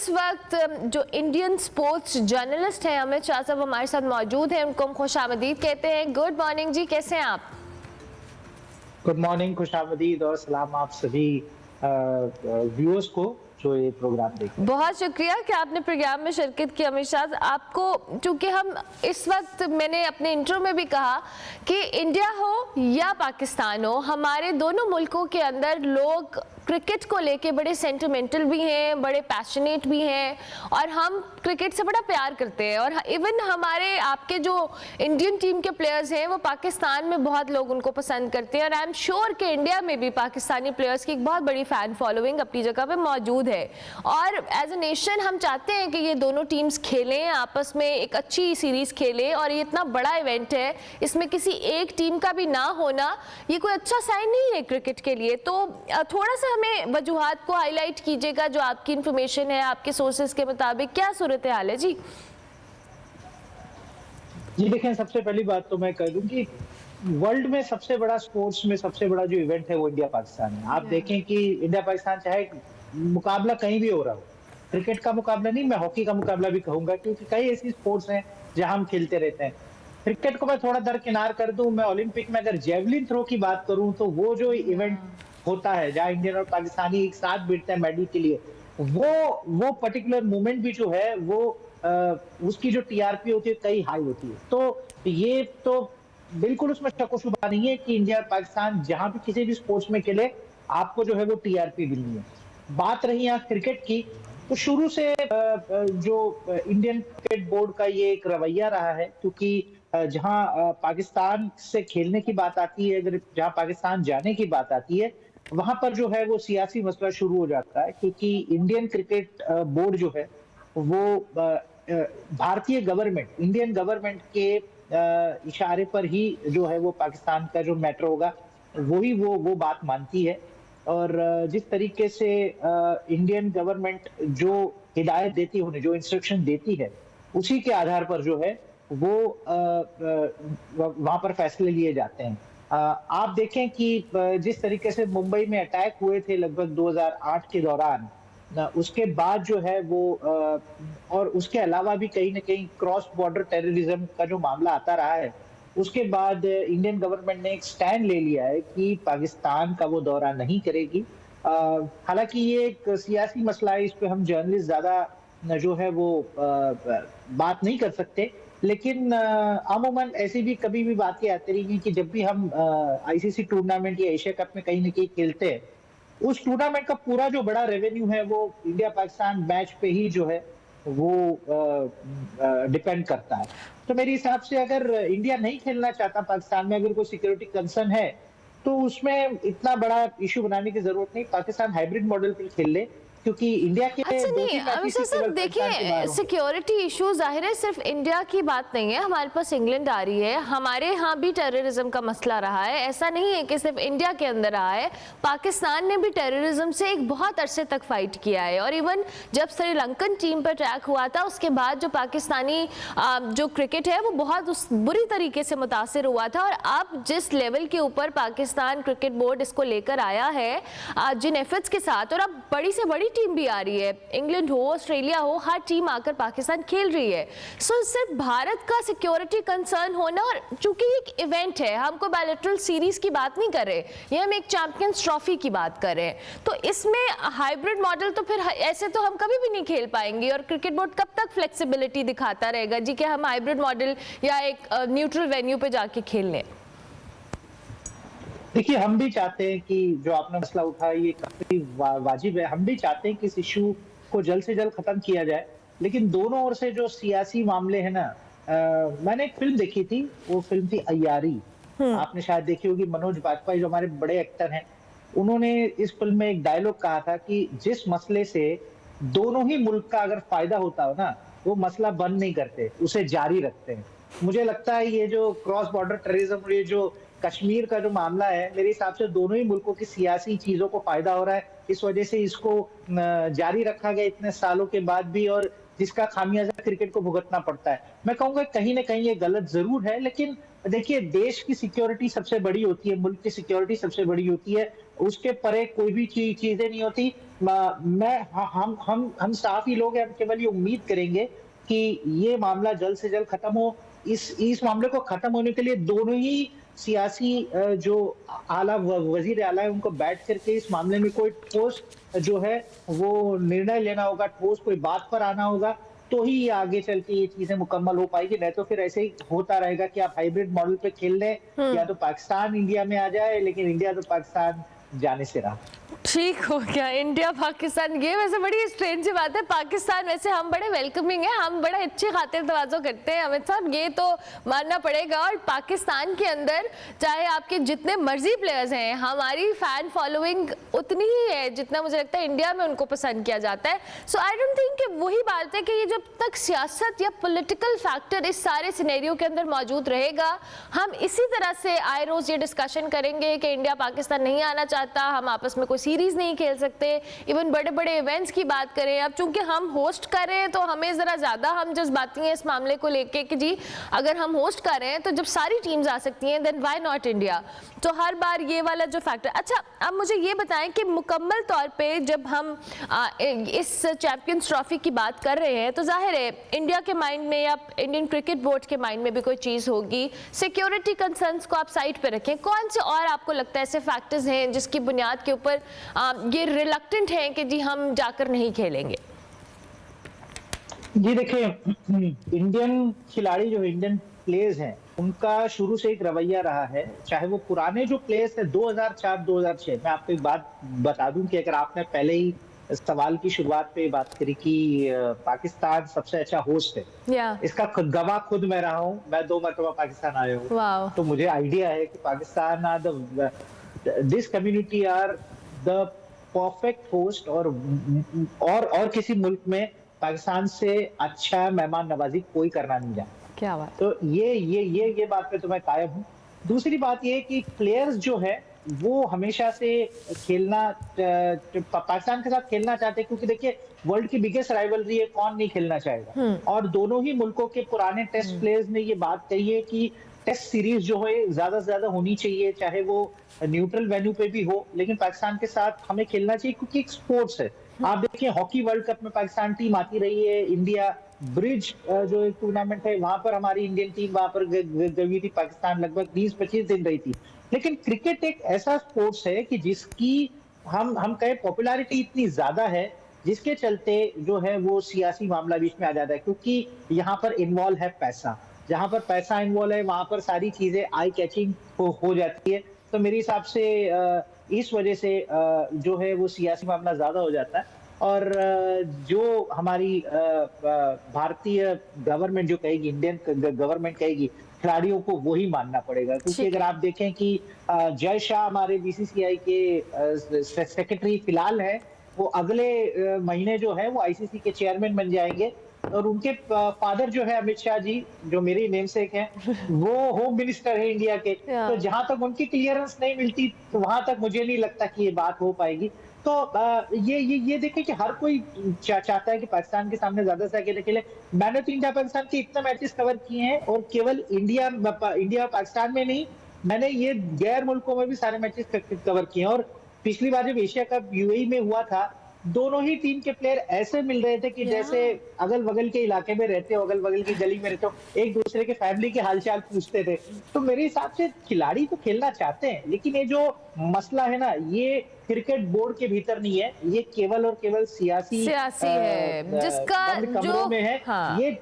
इस वक्त जो इंडियन स्पोर्ट्स जर्नलिस्ट हैं अमित शाह साहब हमारे साथ मौजूद हैं, उनको हम खुशामदीद कहते हैं। गुड मॉर्निंग जी, कैसे हैं आप? गुड मॉर्निंग, खुशामदीद और सलाम आप सभी व्यूअर्स को जो ये प्रोग्राम देखें। बहुत शुक्रिया कि आपने प्रोग्राम में शिरकत की अमित शाह। आपको चूंकि हम इस वक्त, मैंने अपने इंट्रो में भी कहा कि इंडिया हो या पाकिस्तान हो, हमारे दोनों मुल्कों के अंदर लोग क्रिकेट को लेके बड़े सेंटिमेंटल भी हैं, बड़े पैशनेट भी हैं और हम क्रिकेट से बड़ा प्यार करते हैं। और इवन हमारे आपके जो इंडियन टीम के प्लेयर्स हैं वो पाकिस्तान में बहुत लोग उनको पसंद करते हैं और आई एम श्योर कि इंडिया में भी पाकिस्तानी प्लेयर्स की एक बहुत बड़ी फ़ैन फॉलोइंग अपनी जगह पे मौजूद है। और एज ए नेशन हम चाहते हैं कि ये दोनों टीम्स खेलें, आपस में एक अच्छी सीरीज़ खेलें और ये इतना बड़ा इवेंट है, इसमें किसी एक टीम का भी ना होना ये कोई अच्छा साइन नहीं है क्रिकेट के लिए। तो थोड़ा सा हमें वजूहात को हाईलाइट कीजिएगा, जो आपकी इंफॉर्मेशन है, आपके सोर्सेज के मुताबिक क्या सूरत हाल है जी? जी देखें, सबसे पहली बात तो मैं कह दूं कि वर्ल्ड में सबसे बड़ा स्पोर्ट्स में सबसे बड़ा जो इवेंट है वो इंडिया पाकिस्तान है। आप देखें कि इंडिया पाकिस्तान चाहे मुकाबला कहीं भी हो रहा हो, क्रिकेट का मुकाबला नहीं, मैं हॉकी का मुकाबला भी कहूंगा, क्योंकि कई ऐसी स्पोर्ट्स हैं जहां हम खेलते रहते हैं। क्रिकेट को मैं थोड़ा दरकिनार कर दूं, मैं ओलंपिक में अगर जेवलिन थ्रो की बात करूं तो वो जो इवेंट होता है जहां इंडियन और पाकिस्तानी एक साथ भिड़ते हैं मेडल के लिए, वो पर्टिकुलर मूवमेंट भी जो है वो उसकी जो टीआरपी होती है कई हाई होती है। तो ये तो बिल्कुल उसमें शक शुबा नहीं है कि इंडिया और पाकिस्तान जहां भी किसी भी स्पोर्ट्स में खेले आपको जो है वो टीआरपी मिलनी है। बात रही यहाँ क्रिकेट की, तो शुरू से जो इंडियन क्रिकेट बोर्ड का ये एक रवैया रहा है, क्योंकि जहां पाकिस्तान से खेलने की बात आती है, अगर जहां पाकिस्तान जाने की बात आती है, वहां पर जो है वो सियासी मसला शुरू हो जाता है। क्योंकि इंडियन क्रिकेट बोर्ड जो है वो भारतीय गवर्नमेंट, इंडियन गवर्नमेंट के इशारे पर ही जो है वो पाकिस्तान का जो मैटर होगा वही वो बात मानती है। और जिस तरीके से इंडियन गवर्नमेंट जो हिदायत देती है, उन्हें जो इंस्ट्रक्शन देती है, उसी के आधार पर जो है वो वहां पर फैसले लिए जाते हैं। आप देखें कि जिस तरीके से मुंबई में अटैक हुए थे लगभग 2008 के दौरान, उसके बाद जो है वो और उसके अलावा भी कहीं ना कहीं क्रॉस बॉर्डर टेररिज्म का जो मामला आता रहा है, उसके बाद इंडियन गवर्नमेंट ने एक स्टैंड ले लिया है कि पाकिस्तान का वो दौरा नहीं करेगी। हालांकि ये एक सियासी मसला है, इस पे हम जर्नलिस्ट ज्यादा जो है वो बात नहीं कर सकते, लेकिन अमूमन ऐसी भी कभी भी बातें आती रही हैं कि जब भी हम आईसीसी टूर्नामेंट या एशिया कप में कहीं ना कहीं खेलते हैं, उस टूर्नामेंट का पूरा जो बड़ा रेवेन्यू है वो इंडिया पाकिस्तान मैच पे ही जो है वो डिपेंड करता है। तो मेरे हिसाब से अगर इंडिया नहीं खेलना चाहता पाकिस्तान में, अगर कोई सिक्योरिटी कंसर्न है, तो उसमें इतना बड़ा इशू बनाने की जरूरत नहीं। पाकिस्तान हाइब्रिड मॉडल पर खेल ले, क्योंकि इंडिया के अच्छा नहीं अमित शाह, देखिए सिक्योरिटी इशू जाहिर है सिर्फ इंडिया की बात नहीं है, हमारे पास इंग्लैंड आ रही है, हमारे यहाँ भी टेररिज्म का मसला रहा है। ऐसा नहीं है कि सिर्फ इंडिया के अंदर रहा है, पाकिस्तान ने भी टेररिज्म से एक बहुत अरसे तक फाइट किया है। और इवन जब श्रीलंकन टीम पर अटैक हुआ था, उसके बाद जो पाकिस्तानी जो क्रिकेट है वो बहुत बुरी तरीके से मुतासर हुआ था। और अब जिस लेवल के ऊपर पाकिस्तान क्रिकेट बोर्ड इसको लेकर आया है जिन एफर्ट्स के साथ, और अब बड़ी से बड़ी टीम भी आ रही है, इंग्लैंड हो, ऑस्ट्रेलिया हो, हर टीम आकर पाकिस्तान खेल रही है। सो सिर्फ भारत का सिक्योरिटी कंसर्न होना, और चूंकि एक इवेंट है, हम कोई बायलैटरल सीरीज की बात नहीं कर रहे, ये हम एक चैंपियंस ट्रॉफी की बात कर रहे हैं। तो इसमें हाइब्रिड मॉडल तो फिर ऐसे तो हम कभी भी नहीं खेल पाएंगे। और क्रिकेट बोर्ड कब तक फ्लेक्सिबिलिटी दिखाता रहेगा जी कि हम हाइब्रिड मॉडल या एक न्यूट्रल वेन्यू पे जाके खेल लें? देखिए, हम भी चाहते हैं कि जो आपने मसला उठाया ये काफी वाजिब है, हम भी चाहते हैं कि इस इशू को जल्द से जल्द खत्म किया जाए। लेकिन दोनों ओर से जो सियासी मामले हैं ना, मैंने एक फिल्म देखी थी, वो फिल्म थी अय्यारी, आपने शायद देखी होगी। मनोज बाजपेयी जो हमारे बड़े एक्टर हैं, उन्होंने इस फिल्म में एक डायलॉग कहा था कि जिस मसले से दोनों ही मुल्क का अगर फायदा होता हो ना, वो मसला बंद नहीं करते, उसे जारी रखते हैं। मुझे लगता है ये जो क्रॉस बॉर्डर टेररिज्म, ये जो कश्मीर का जो मामला है, मेरे हिसाब से दोनों ही मुल्कों की सियासी चीजों को फायदा हो रहा है, इस वजह से इसको जारी रखा गया इतने सालों के बाद भी। और जिसका खामियाजा क्रिकेट को भुगतना पड़ता है। मैं कहूंगा कहीं ना कहीं ये गलत जरूर है, लेकिन देखिए देश की सिक्योरिटी सबसे बड़ी होती है, मुल्क की सिक्योरिटी सबसे बड़ी होती है, उसके परे कोई भी चीजें नहीं होती। मैं हम साफ ही लोग हैं, हम केवल ये उम्मीद करेंगे कि ये मामला जल्द से जल्द खत्म हो। इस मामले को खत्म होने के लिए दोनों ही सियासी जो वजीर आला है उनको बैठ करके इस मामले में कोई ठोस जो है वो निर्णय लेना होगा, ठोस कोई बात पर आना होगा, तो ही ये आगे चल के ये चीजें मुकम्मल हो पाएगी। नहीं तो फिर ऐसे ही होता रहेगा कि आप हाइब्रिड मॉडल पे खेल रहे हैं, या तो पाकिस्तान इंडिया में आ जाए, लेकिन इंडिया तो पाकिस्तान जाने से रहा। ठीक हो गया, इंडिया पाकिस्तान, ये वैसे बड़ी स्ट्रेंज सी बात है। पाकिस्तान वैसे हम बड़े वेलकमिंग है, हम बड़े अच्छे खातिर तवाज़ो करते हैं अमित साहब, ये तो मानना पड़ेगा। और पाकिस्तान के अंदर चाहे आपके जितने मर्जी प्लेयर्स हैं, हमारी फैन फॉलोइंग उतनी ही है जितना मुझे लगता है इंडिया में उनको पसंद किया जाता है। सो आई डोंट थिंक कि वही बात है कि ये जब तक सियासत या पॉलिटिकल फैक्टर इस सारे सिनेरियो के अंदर मौजूद रहेगा, हम इसी तरह से आए रोज ये डिस्कशन करेंगे कि इंडिया पाकिस्तान नहीं आना चाहता, हम आपस में कोई सीरीज नहीं खेल सकते, इवन बड़े बड़े इवेंट्स की बात करें। अब चूंकि हम होस्ट कर रहे हैं तो हमें जरा ज्यादा हम जज्बाती हैं इस मामले को लेके कि जी अगर हम होस्ट कर रहे हैं तो जब सारी टीम्स आ सकती हैं देन व्हाई नॉट इंडिया। तो हर बार ये वाला जो फैक्टर। अच्छा, अब मुझे ये बताएं कि मुकम्मल तौर पे जब हम इस चैंपियंस ट्रॉफी की बात कर रहे हैं तो जाहिर है इंडिया के माइंड में या इंडियन क्रिकेट बोर्ड के माइंड में भी कोई चीज़ होगी। सिक्योरिटी कंसर्न्स को आप साइड पे रखें, कौन से और आपको लगता है ऐसे फैक्टर्स हैं जिसकी बुनियाद के ऊपर ये रिलक्टेंट हैं कि जी हम जाकर नहीं खेलेंगे? जी देखिए, इंडियन खिलाड़ी जो इंडियन प्लेयर्स हैं उनका शुरू से एक रवैया रहा है, चाहे वो पुराने जो प्लेयर्स हैं 2004-2006। मैं आपको एक बात बता दूं कि अगर आपने पहले ही सवाल की शुरुआत पे बात करी कि पाकिस्तान सबसे अच्छा होस्ट है, इसका गवाह खुद मैं रहा हूँ। मैं 2 मरतबा पाकिस्तान आया हूँ, तो मुझे आइडिया है कि Pakistan this community are the perfect host, और किसी मुल्क में पाकिस्तान से अच्छा मेहमान नवाजी कोई करना नहीं जानता। क्या बात। तो ये बात पे तो मैं कायम हूँ। दूसरी बात ये कि प्लेयर्स जो है वो हमेशा से खेलना पाकिस्तान के साथ खेलना चाहते हैं, क्योंकि देखिए वर्ल्ड की बिगेस्ट राइवलरी है, कौन नहीं खेलना चाहेगा। और दोनों ही मुल्कों के पुराने टेस्ट प्लेयर्स ने ये बात कही है कि टेस्ट सीरीज जो है ज्यादा से ज्यादा होनी चाहिए, चाहे वो न्यूट्रल वेन्यू पे भी हो, लेकिन पाकिस्तान के साथ हमें खेलना चाहिए क्योंकि एक स्पोर्ट्स है। आप देखिए हॉकी वर्ल्ड कप में पाकिस्तान टीम आती रही है, इंडिया ब्रिज जो एक टूर्नामेंट है वहां पर हमारी इंडियन टीम वहां पर गई थी, पाकिस्तान लगभग 20-25 दिन रही थी। लेकिन क्रिकेट एक ऐसा स्पोर्ट्स है कि जिसकी हम कहें पॉपुलैरिटी इतनी ज्यादा है, जिसके चलते जो है वो सियासी मामला बीच में आ जाता है, क्योंकि यहाँ पर इन्वॉल्व है पैसा। जहां पर पैसा इन्वॉल्व है वहां पर सारी चीजें आई कैचिंग हो जाती है। तो मेरे हिसाब से इस वजह से जो है वो सियासी मामला ज्यादा हो जाता है। और जो हमारी भारतीय गवर्नमेंट जो कहेगी, इंडियन गवर्नमेंट कहेगी, खिलाड़ियों को वही मानना पड़ेगा। क्योंकि अगर आप देखें कि जय शाह हमारे बीसीसीआई के सेक्रेटरी फिलहाल है, वो अगले महीने जो है वो आईसीसी के चेयरमैन बन जाएंगे, और उनके फादर जो है अमित शाह जी, जो मेरी नेमसेक हैं, वो होम मिनिस्टर है इंडिया के। तो जहां तक उनकी क्लियरेंस नहीं मिलती तो वहां तक मुझे नहीं लगता कि ये बात हो पाएगी। तो ये देखें कि हर कोई चाहता है कि पाकिस्तान के सामने ज्यादा से अकेले खेले। मैंने तो इंडिया पाकिस्तान के इतने मैचेस कवर किए हैं, और केवल इंडिया पाकिस्तान में नहीं, मैंने ये गैर मुल्कों में भी सारे मैचेस कवर किए हैं। और पिछली बार जब एशिया कप यूएई में हुआ था, दोनों ही टीम के प्लेयर ऐसे मिल रहे थे कि जैसे अगल बगल के इलाके में रहते हो, अगल बगल की गली में रहते हो, एक दूसरे के फैमिली के हालचाल पूछते थे। तो मेरे हिसाब से खिलाड़ी तो खेलना चाहते हैं, लेकिन ये जो मसला है ना, ये क्रिकेट बोर्ड के भीतर नहीं है, ये केवल और केवल सियासी है, जिसका कमरों में है। हाँ। ये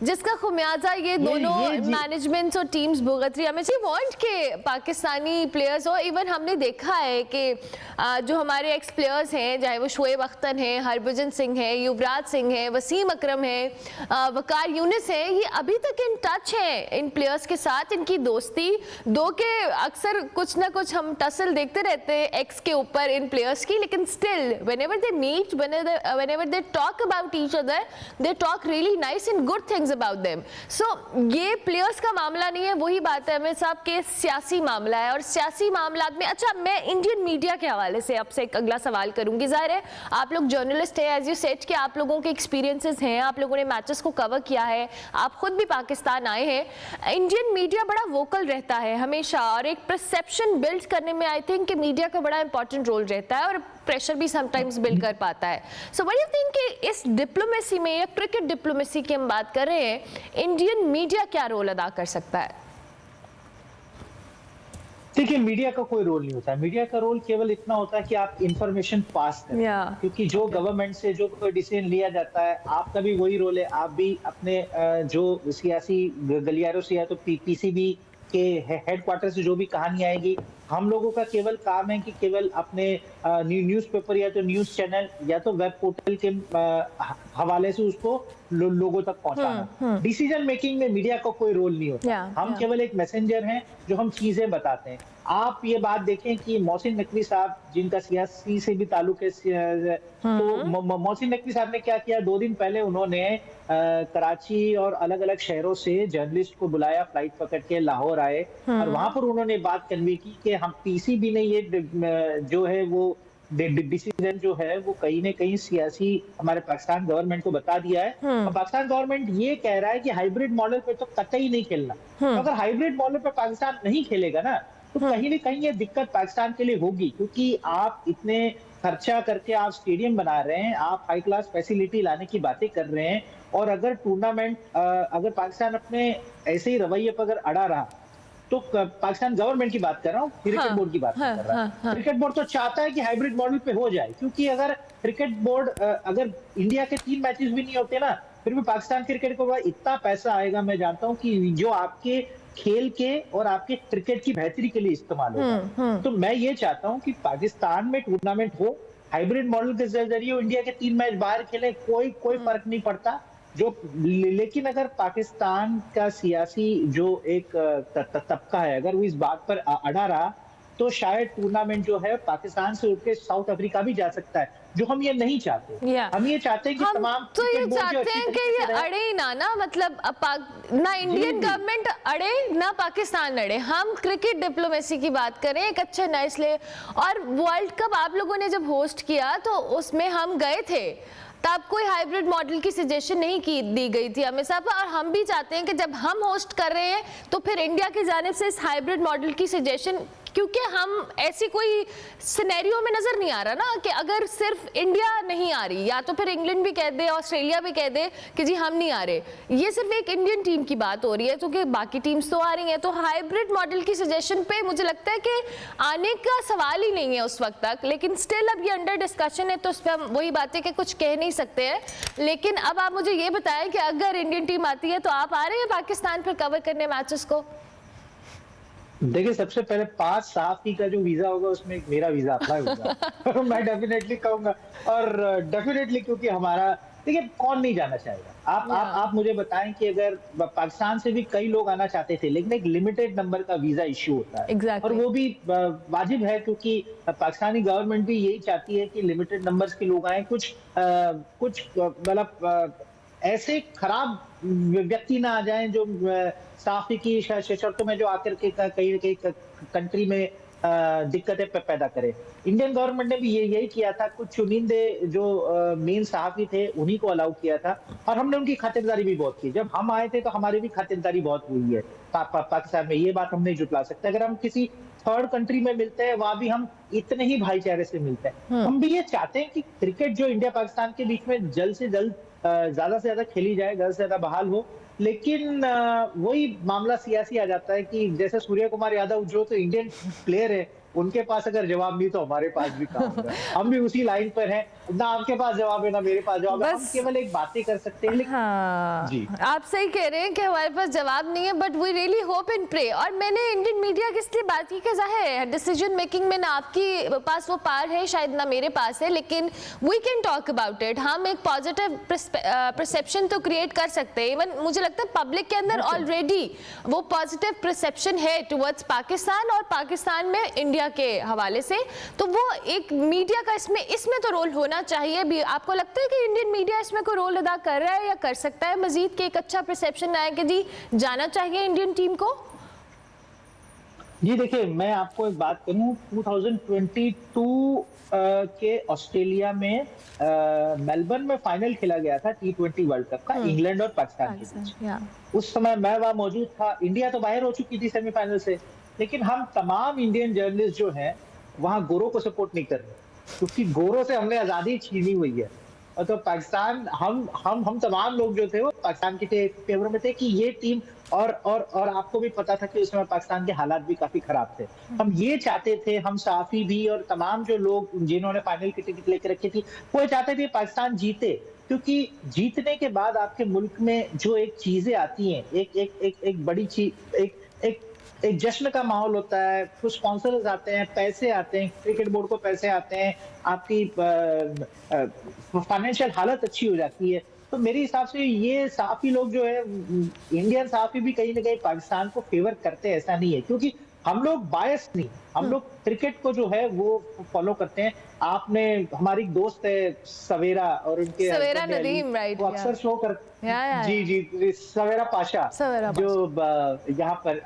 जिसका खुमियाजा ये दोनों मैनेजमेंट्स और टीम्स भुगत रही है। हमें जी वांट के पाकिस्तानी प्लेयर्स हो। इवन हमने देखा है कि जो हमारे एक्स प्लेयर्स हैं, चाहे वो शोएब अख्तर हैं, हरभजन सिंह है, युवराज सिंह है, वसीम अकरम है, वकार यूनिस है, ये अभी तक इन टच हैं इन प्लेयर्स के साथ। इनकी दोस्ती दो के अक्सर कुछ ना कुछ हम टसल देखते रहते हैं एक्स के ऊपर इन प्लेयर्स की, लेकिन still whenever they meet, whenever they talk about each other, they talk really nice and good things things about them. So ये प्लेयर्स का मामला नहीं है, वही बात है अमित साहब के सियासी मामला है। और सियासी मामला में, अच्छा मैं इंडियन मीडिया के हवाले से आपसे एक अगला सवाल करूंगी। जाहिर है आप लोग जर्नलिस्ट हैं, एज यू सेड कि आप लोगों के एक्सपीरियंसेस हैं, आप लोगों ने मैचेस को कवर किया है, आप खुद भी पाकिस्तान आए हैं। इंडियन मीडिया बड़ा वोकल रहता है हमेशा, और एक परसेप्शन बिल्ड करने में आई थिंक कि मीडिया का बड़ा इंपॉर्टेंट रोल रहता है, और प्रेशर भी समटाइम्स बिल्ड कर पाता है। So what do you think कि इस डिप्लोमेसी में, या क्रिकेट डिप्लोमेसी की हम बात कर रहे हैं, इंडियन मीडिया क्या रोल अदा कर सकता है? देखिए, मीडिया का कोई रोल नहीं होता है। मीडिया का रोल केवल इतना होता है कि आप इंफॉर्मेशन पास करें, क्योंकि जो गवर्नमेंट से जो कोई डिसीजन लिया जाता है, आपका भी वही रोल है। आप भी अपने जो सियासी गलियारों से या तो पीसीबी के हेडक्वार्टर से जो भी कहानी आएगी, हम लोगों का केवल काम है कि केवल अपने न्यूज़पेपर या तो न्यूज़ चैनल या तो वेब पोर्टल के हवाले से उसको लोगों तक पहुंचाना। डिसीजन मेकिंग में मीडिया का कोई रोल नहीं होता। हम केवल एक मैसेंजर हैं जो हम चीजें बताते हैं। आप ये बात देखें कि मोहसिन नकवी साहब, जिनका सियासी से भी ताल्लुक है, तो मोहसिन नकवी साहब ने क्या किया, 2 दिन पहले उन्होंने कराची और अलग अलग शहरों से जर्नलिस्ट को बुलाया, फ्लाइट पकड़ के लाहौर आए, और वहां पर उन्होंने बात कन्वे की कि हम पीसीबी ने ये जो है वो डिसीजन जो है वो कहीं ना कहीं सियासी हमारे पाकिस्तान गवर्नमेंट को बता दिया है। और पाकिस्तान गवर्नमेंट ये कह रहा है कि हाइब्रिड मॉडल पे तो कतई नहीं खेलना। तो अगर हाइब्रिड मॉडल पे पाकिस्तान नहीं खेलेगा ना, तो कहीं ना कहीं ये दिक्कत पाकिस्तान के लिए होगी, क्योंकि आप इतने खर्चा करके आप स्टेडियम बना रहे हैं, आप हाई क्लास फैसिलिटी लाने की बातें कर रहे हैं, और अगर टूर्नामेंट अगर पाकिस्तान अपने ऐसे ही रवैये पर अगर अड़ा रहा, तो पाकिस्तान गवर्नमेंट की बात कर रहा हूँ, क्रिकेट बोर्ड की बात कर रहा हूँ। क्रिकेट बोर्ड तो चाहता है कि हाइब्रिड मॉडल पे हो जाए, क्योंकि अगर क्रिकेट बोर्ड अगर इंडिया के 3 मैचेस भी नहीं होते ना, फिर भी पाकिस्तान क्रिकेट को इतना पैसा आएगा, मैं जानता हूँ कि जो आपके खेल के और आपके क्रिकेट की बेहतरी के लिए इस्तेमाल होगा। तो मैं ये चाहता हूँ कि पाकिस्तान में टूर्नामेंट हो, हाइब्रिड मॉडल के जरिए इंडिया के 3 मैच बाहर खेले, कोई फर्क नहीं पड़ता। लेकिन अगर पाकिस्तान का सियासी जो एक तबका है, अगर वो इस बात पर अड़ा रहा, तो शायद टूर्नामेंट जो है पाकिस्तान से उठ के साउथ अफ्रीका भी जा सकता है, जो हम ये नहीं चाहते। हम ये चाहते हैं कि तमाम तो ये चाहते हैं कि ये अड़े ही ना मतलब ना इंडियन गवर्नमेंट अड़े ना पाकिस्तान अड़े। हम क्रिकेट डिप्लोमेसी की बात करें, एक अच्छे नए इसलिए, और वर्ल्ड कप आप लोगों ने जब होस्ट किया तो उसमें हम गए थे, तब कोई हाइब्रिड मॉडल की सजेशन नहीं की दी गई थी हमें साहब। और हम भी चाहते हैं कि जब हम होस्ट कर रहे हैं तो फिर इंडिया की जानिब से इस हाइब्रिड मॉडल की सजेशन, क्योंकि हम ऐसी कोई सिनेरियो में नजर नहीं आ रहा ना कि अगर सिर्फ इंडिया नहीं आ रही, या तो फिर इंग्लैंड भी कह दे, ऑस्ट्रेलिया भी कह दे कि जी हम नहीं आ रहे, ये सिर्फ एक इंडियन टीम की बात हो रही है, क्योंकि बाकी टीम्स तो आ रही हैं। तो हाइब्रिड मॉडल की सजेशन पे मुझे लगता है कि आने का सवाल ही नहीं है उस वक्त तक, लेकिन स्टिल अब ये अंडर डिस्कशन है, तो उस पर हम वही बातें कि कुछ कह नहीं सकते हैं। लेकिन अब आप मुझे ये बताएं कि अगर इंडियन टीम आती है तो आप आ रहे हैं पाकिस्तान पर कवर करने मैचेस को? देखिए, सबसे पहले 5 सहाफी का जो वीजा होगा उसमें मेरा वीजा अप्लाई होगा। मैं डेफिनेटली कहूंगा, और डेफिनेटली, क्योंकि हमारा, देखिए कौन नहीं जाना चाहेगा। आप मुझे बताएं कि अगर पाकिस्तान से भी कई लोग आना चाहते थे, लेकिन एक लिमिटेड नंबर का वीजा इश्यू होता है, और वो भी वाजिब है, क्योंकि पाकिस्तानी गवर्नमेंट भी यही चाहती है कि लिमिटेड नंबर्स के लोग आए। कुछ मतलब ऐसे खराब व्यक्ति ना आ जाएं जो साफी की शर्तों में जो आकर के कहीं कंट्री में दिक्कतें पैदा करे। इंडियन गवर्नमेंट ने भी यही किया था। कुछ चुनिंदे जो मेन सहाफी थे उन्हीं को अलाउ किया था, और हमने उनकी खातिरदारी भी बहुत की। जब हम आए थे तो हमारी भी खातिरदारी बहुत हुई है पाकिस्तान में, ये बात हम नहीं जुटला सकते। अगर हम किसी थर्ड कंट्री में मिलते हैं, वहां भी हम इतने ही भाईचारे से मिलते हैं। हम भी ये चाहते हैं कि क्रिकेट जो इंडिया पाकिस्तान के बीच में जल्द से जल्द ज्यादा से ज्यादा खेली जाए, ज्यादा से ज्यादा बहाल हो। लेकिन वही मामला सियासी आ जाता है कि जैसे सूर्य कुमार यादव जो तो इंडियन प्लेयर है, उनके पास अगर जवाब नहीं तो हमारे पास भी काम होगा। हम भी उसी लाइन पर हैं, ना आपके पास जवाब है ना मेरे पास जवाब है, हम केवल एक बातें कर सकते हैं। लेकिन जी, आप सही कह रहे हैं कि हमारे पास जवाब नहीं है, but we really hope and pray. और मैंने इंडियन मीडिया की इसलिए बात की कि जाहिर है डिसीजन मेकिंग में ना आपके पास वो पार है, शायद ना मेरे पास है, लेकिन we can talk about it. हम एक पॉजिटिव परसेप्शन तो क्रिएट कर सकते हैं। इवन मुझे लगता है पब्लिक के अंदर ऑलरेडी वो पॉजिटिव परसेप्शन है टुवर्ड्स पाकिस्तान, और पाकिस्तान में इंडिया इंडिया के हवाले से, तो वो एक मीडिया का इसमें तो रोल होना चाहिए भी। आपको लगता है कि इंडियन मीडिया इसमें कोई रोल अदा कर रहा है या कर सकता है मजीद, कि एक अच्छा परसेप्शन आए कि जी जाना चाहिए इंडियन टीम को? जी देखिए, मैं आपको एक बात करूं, 2022 के ऑस्ट्रेलिया में मेलबर्न में फाइनल खेला गया था T20 वर्ल्ड कप का, इंग्लैंड और पाकिस्तान के बीच। उस समय मैं वहां मौजूद था। इंडिया तो बाहर हो चुकी थी सेमीफाइनल से, लेकिन हम तमाम इंडियन जर्नलिस्ट जो हैं वहां गोरों को सपोर्ट नहीं कर रहे, क्योंकि गोरों से हमने आजादी छीनी हुई है। और तो पाकिस्तान, हम तमाम लोग जो थे वो पाकिस्तान के फेवर में थे कि ये टीम, और आपको भी पता था कि उस समय पाकिस्तान के हालात भी काफी खराब थे। हम ये चाहते थे, हम साफी भी और तमाम जो लोग जिन्होंने फाइनल की टिकट लेकर रखी थी, वो चाहते थे पाकिस्तान जीते, क्योंकि जीतने के बाद आपके मुल्क में जो एक चीजें आती हैं, एक बड़ी चीज, एक जश्न का माहौल होता है, कुछ स्पॉन्सर्स आते हैं, पैसे आते हैं, क्रिकेट बोर्ड को पैसे आते हैं, आपकी फाइनेंशियल हालत अच्छी हो जाती है। तो मेरे हिसाब से ये साफी लोग जो है, इंडियन साफी भी कहीं ना कहीं पाकिस्तान को फेवर करते हैं, ऐसा नहीं है, क्योंकि हम लोग बायस नहीं, हम लोग क्रिकेट को जो है वो फॉलो करते हैं। आपने, हमारी दोस्त है सवेरा और उनके सवेरा नदीम, राइट, वो अक्सर शो कर, जी सवेरा पाशा, जो यहाँ पर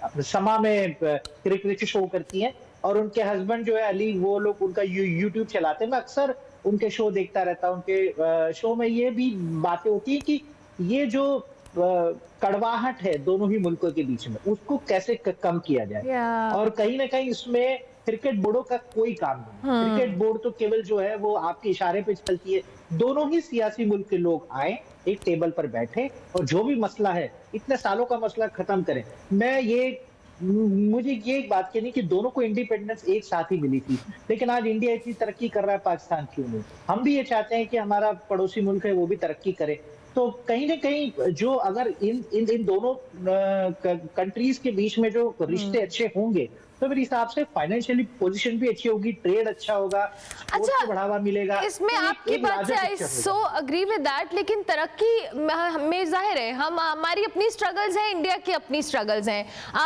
अपने समा में क्रिकेट शो करती हैं, और उनके हस्बैंड जो है अली, वो लोग उनका यूट्यूब चलाते हैं। मैं अक्सर उनके शो देखता रहता हूं। उनके शो में ये भी बातें होती है कि ये जो कड़वाहट है दोनों ही मुल्कों के बीच में, उसको कैसे कम किया जाए। और कहीं ना कहीं इसमें क्रिकेट बोर्डों का कोई काम नहीं। क्रिकेट बोर्ड तो केवल जो है वो आपके इशारे पे चलती है। दोनों ही सियासी मुल्क के लोग आए, एक टेबल पर बैठे, और जो भी मसला है, इतने सालों का मसला खत्म करें। मुझे ये एक बात कहनी कि दोनों को इंडिपेंडेंस एक साथ ही मिली थी, लेकिन आज इंडिया इतनी तरक्की कर रहा है, पाकिस्तान क्यों नहीं? हम भी ये चाहते हैं कि हमारा पड़ोसी मुल्क है वो भी तरक्की करे। तो कहीं ना कहीं जो अगर इन दोनों कंट्रीज के बीच में जो रिश्ते अच्छे होंगे, तो मेरे हिसाब से फाइनेंशियली पोजीशन भी अच्छी होगी, ट्रेड अच्छा होगा, स्पोर्ट्स को बढ़ावा मिलेगा। इसमें आपकी बात से आई सो अग्री विद दैट, लेकिन तरक्की में जाहिर है हमारी अपनी स्ट्रगल्स हैं, इंडिया की अपनी स्ट्रगल्स हैं।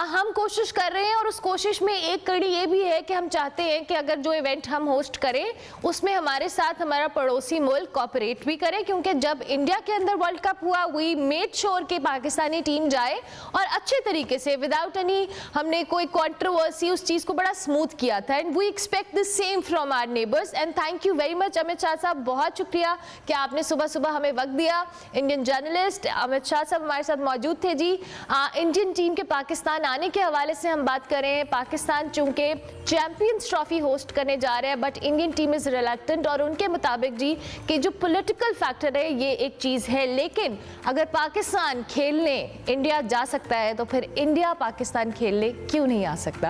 हम कोशिश कर रहे हैं, और उस कोशिश में एक कड़ी ये भी है कि हम चाहते हैं कि अगर जो इवेंट हम होस्ट करें उसमें हमारे साथ हमारा पड़ोसी मुल्क कोऑपरेट भी करे, क्योंकि जब इंडिया के अंदर वर्ल्ड कप हुआ, वी मेड श्योर कि पाकिस्तानी टीम जाए और अच्छे तरीके से, विदाउट एनी हमने कोई कंट्रोवर्सी, उस चीज को बड़ा स्मूथ किया था। And we expect the same from our neighbours. And thank you very much Amit Shah साहब, बहुत शुक्रिया कि आपने सुबह सुबह हमें वक्त दिया। इंडियन जर्नलिस्ट अमित शाह साहब हमारे साथ मौजूद थे। जी, इंडियन टीम के पाकिस्तान आने के हवाले से हम बात करें। पाकिस्तान चूंकि चैंपियंस ट्रॉफी होस्ट करने जा रहे हैं, but Indian team is reluctant, और उनके मुताबिक जी कि जो पॉलिटिकल फैक्टर है ये एक चीज है, लेकिन अगर पाकिस्तान खेलने इंडिया जा सकता है तो फिर इंडिया पाकिस्तान खेलने क्यों नहीं आ सकता।